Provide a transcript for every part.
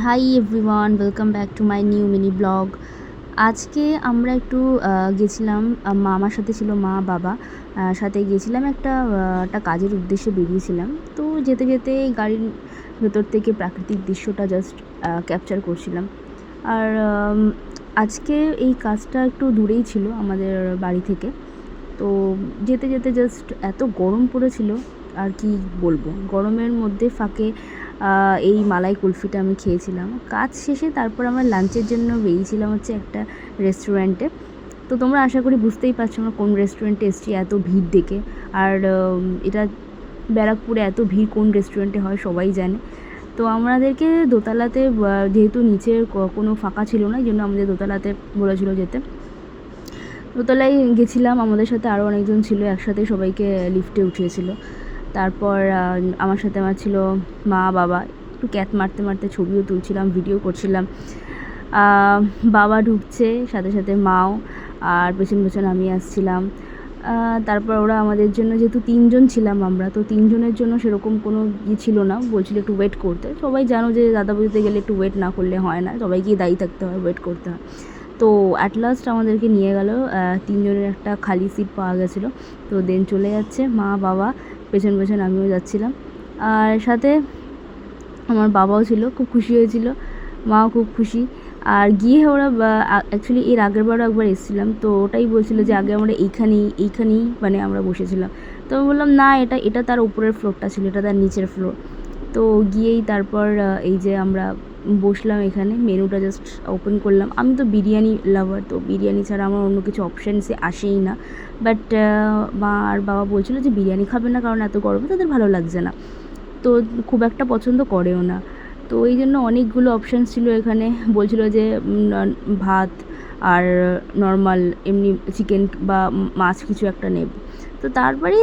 Hi everyone, welcome back to my new mini blog. আজকে আমরা একটু গেছিলাম, আমার সাথে ছিল মা বাবা, সাথে গেছিলাম একটা কাজের উদ্দেশ্যে বেরিয়েছিলাম। তো যেতে যেতে গাড়ির ভেতর থেকে প্রাকৃতিক দৃশ্যটা জাস্ট ক্যাপচার করছিলাম। আর আজকে এই কাজটা একটু দূরেই ছিল আমাদের বাড়ি থেকে। তো যেতে যেতে জাস্ট এত গরম পড়েছিল, আর কি বলবো, গরমের মধ্যে ফাঁকে এই মালাই কুলফিটা আমি খেয়েছিলাম। কাজ শেষে তারপর আমরা লাঞ্চের জন্য বেরিয়েছিলাম হচ্ছে একটা রেস্টুরেন্টে। তো তোমরা আশা করি বুঝতেই পারছো আমরা কোন রেস্টুরেন্টে এসেছি এত ভিড় দেখে। আর এটা ব্যারাকপুরে এত ভিড় কোন রেস্টুরেন্টে হয় সবাই জানে। তো আমাদেরকে দোতলাতে, যেহেতু নিচের কোনো ফাঁকা ছিল না, এই জন্য আমাদের দোতলাতে বলেছিল যেতে। দোতলায় গেছিলাম, আমাদের সাথে আরও অনেকজন ছিল, একসাথে সবাইকে লিফটে উঠিয়েছিল। তারপর আমার সাথে আমার ছিল মা বাবা, একটু ক্যাত মারতে মারতে ছবিও তুলছিলাম, ভিডিও করছিলাম। বাবা ঢুকছে, সাথে সাথে মাও, আর পেছন পেছন আমি আসছিলাম। তারপর ওরা আমাদের জন্য, যেহেতু 3 জন ছিলাম আমরা, তো 3 জনের জন্য সেরকম কোনো ছিল না, বলছিল একটু ওয়েট করতে। সবাই জানো যে দাদা বৌদিতে গেলে একটু ওয়েট না করলে হয় না, সবাইকেই দায়ী থাকতে হয়, ওয়েট করতে হয়। তো অ্যাট লাস্ট আমাদেরকে নিয়ে গেল, 3 জনের একটা খালি সিট পাওয়া গেছিলো। তো দেন চলে যাচ্ছে মা বাবা, পেছন পেছন আমিও যাচ্ছিলাম। আর সাথে আমার বাবাও ছিল, খুব খুশি হয়েছিল, মাও খুব খুশি। আর গিয়ে ওরা অ্যাকচুয়ালি এর আগের বারও একবার এসেছিলাম, তো ওটাই বলছিল যে আগে আমরা এইখানেই মানে আমরা বসেছিলাম। তো আমি বললাম না, এটা তার উপরের ফ্লোরটা ছিল, এটা তার নিচের ফ্লোর। তো গিয়েই তারপর এই যে আমরা বসলাম এখানে, মেনুটা জাস্ট ওপেন করলাম। আমি তো বিরিয়ানি লাভার, তো বিরিয়ানি ছাড়া আমার অন্য কিছু অপশানসে আসেই না। বাট মা আর বাবা বলছিল যে বিরিয়ানি খাবে না, কারণ এত গরমে তাদের ভালো লাগছে না, তো খুব একটা পছন্দ করেও না। তো এই জন্য অনেকগুলো অপশানস ছিল এখানে। বলছিল যে ভাত আর নর্মাল এমনি চিকেন বা মাছ কিছু একটা নেব। তো তারপরে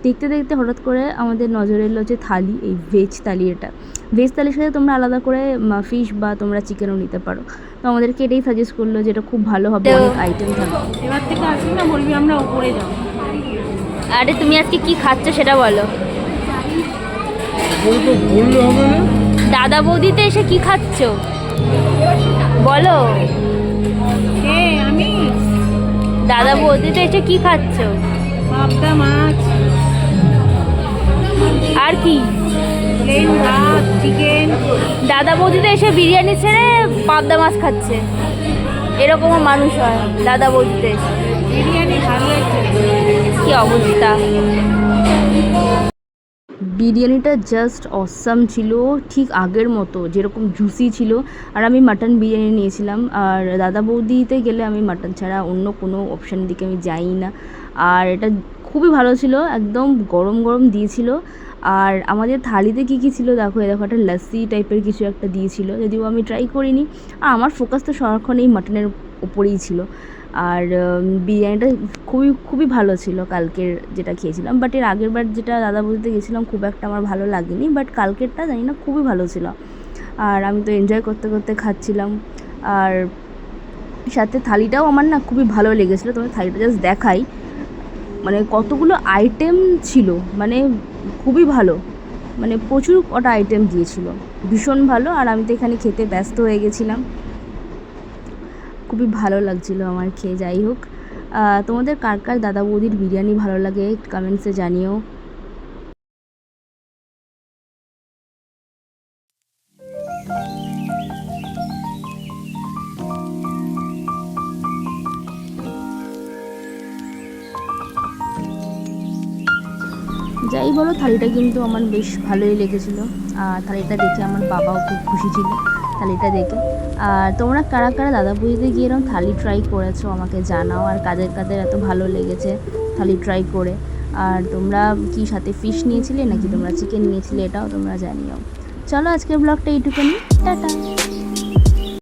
দেখতে দেখতে হঠাৎ করে আমাদের নজরে এলো যে থালি, এই ভেজ থালি। এটা ভেজ থালির সাথে তোমরা আলাদা করে ফিশ বা তোমরা চিকেনও নিতে পারো। তো আমাদেরকে এটাই সাজেস্ট করলো যে এটা খুব ভালো হবে, অনেক আইটেম থাকবে। এবার থেকে আসবি না, বলবি আমরা উপরে যাবো। আরে তুমি আজকে কি খাচ্ছ সেটা বলো। দাদা বৌদিতে এসে কি খাচ্ছ বলো। আমি দাদা বৌদিতে এসে কি খাচ্ছ? পাবদা মাছ, আর কি? প্লেন ভাত, চিকেন। দাদা বৌদিতে এসে বিরিয়ানি ছেড়ে পাবদা মাছ খাচ্ছে, এরকমও মানুষ হয় দাদা বৌদিতে এসে। বিরিয়ানি ভালো হয়েছে। কি অবস্থা! বিরিয়ানিটা জাস্ট অসাম ছিল, ঠিক আগের মতো যেরকম জুসি ছিল। আর আমি মাটন বিরিয়ানি নিয়েছিলাম, আর দাদা বৌদিতে গেলে আমি মাটন ছাড়া অন্য কোনো অপশানের দিকে আমি যাই না। আর এটা খুবই ভালো ছিল, একদম গরম গরম দিয়েছিল। আর আমাদের থালিতে কী কী ছিল দেখো, দেখো একটা লস্যি টাইপের কিছু একটা দিয়েছিল, যদিও আমি ট্রাই করিনি। আর আমার ফোকাস তো সারাক্ষণ এই মাটনের উপরেই ছিল। আর বিরিয়ানিটা খুবই খুবই ভালো ছিল কালকের যেটা খেয়েছিলাম। বাট এর আগের বার যেটা দাদা বৌদিতে গেছিলাম খুব একটা আমার ভালো লাগেনি, বাট কালকেরটা জানি না খুবই ভালো ছিল। আর আমি তো এনজয় করতে করতে খাচ্ছিলাম। আর সাথে থালিটাও আমার না খুবই ভালো লেগেছিলো। তোমার থালিটা জাস্ট দেখাই, মানে কতগুলো আইটেম ছিল, মানে খুবই ভালো, মানে প্রচুর কটা আইটেম দিয়েছিল, ভীষণ ভালো। আর আমি তো এখানে খেতে ব্যস্ত হয়ে গেছিলাম, খুবই ভালো লাগছিলো আমার খেয়ে। যাই হোক, তোমাদের কার কার দাদা বৌদির বিরিয়ানি ভালো লাগে কমেন্টসে জানিও। যাই বলো, থালিটা কিন্তু আমার বেশ ভালোই লেগেছিলো। আর থালিটা দেখে আমার বাবাও খুব খুশি ছিল থালিটা দেখে। আর তোমরা কারা কারা দাদা বৌদিতে গিয়ে এরকম থালি ট্রাই করেছো আমাকে জানাও, আর কাদের কাদের এত ভালো লেগেছে থালি ট্রাই করে। আর তোমরা কি সাথে ফিশ নিয়েছিলে নাকি তোমরা চিকেন নিয়েছিলে, এটাও তোমরা জানিও। চলো আজকের ব্লগটা এইটুকুনি, টাটা।